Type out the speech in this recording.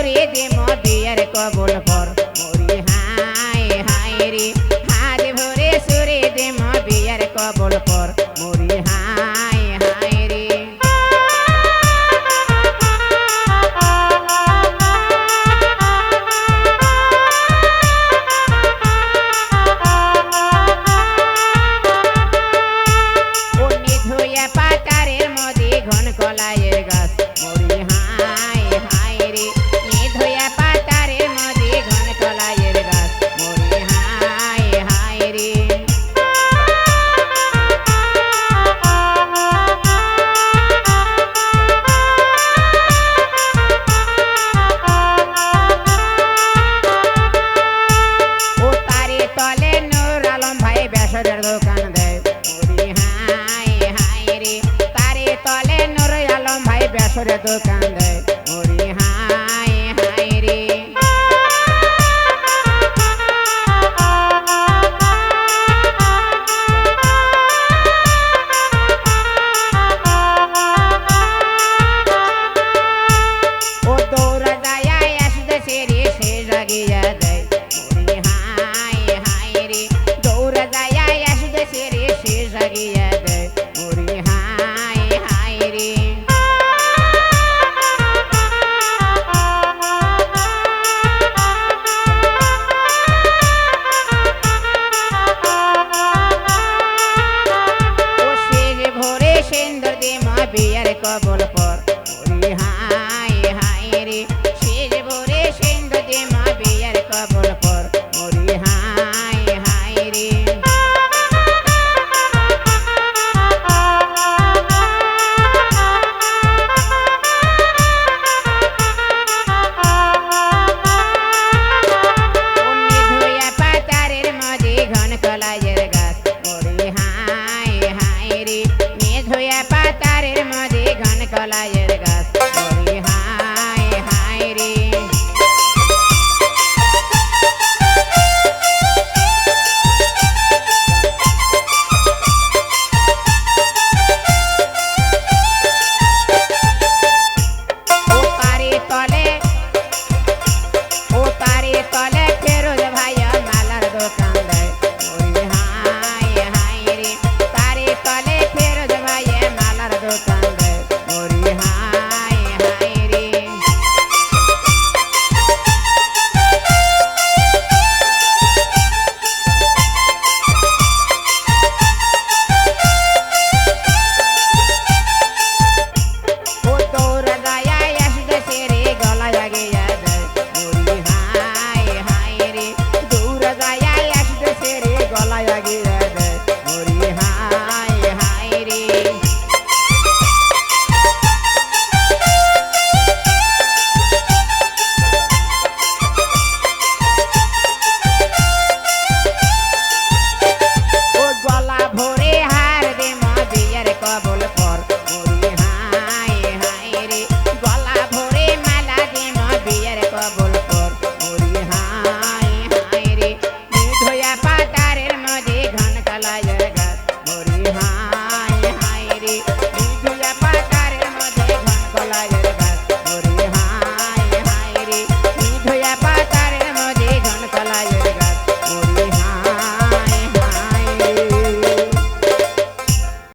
সুরে দিম বিয়ের কবুল পর মরি হায় হায় রে হাত ভরে সুরে দিম বিয়ের কবুল পর মরি হায় হায় রে পাতারের মধ্যে ঘন কলাইয়ের গাছ মরি হায় হায় রে ধুয়া পাতারের মধ্যে ঘন কলাইয়ের গাছ মরি হায় হায় রে ও তারে তলে নূর আলম ভাই বেসরের দোকান দেয় মরি হায় হায় রে তারে তলে নূর আলম ভাই বেসরের দোকান দেয় মরি হায় হায় রে ও দৌড়া যায় আসতে রে সে জাগিয়া দেয় মরি হায় হায় রে দৌড়া যায় আসতে রে সে জাগিয়া দেয় মরি হায় হায় রে ও শেষ ভোরে সুন্দর দে মা বিয়ার কবল পর মরি হায় হায় রে শেষ ভোরে সুন্দর দে মা বিয়ার কবল পর মরি হায় হায় রে ধুয়া পাতারের মধ্যে ঘন কলাইয়ের গাছ মরি হায় হায় রে ধুয়া পাতারের মধ্যে ঘন কলাইয়ের গাছ মরি হায় হায় রে ও তারে তলে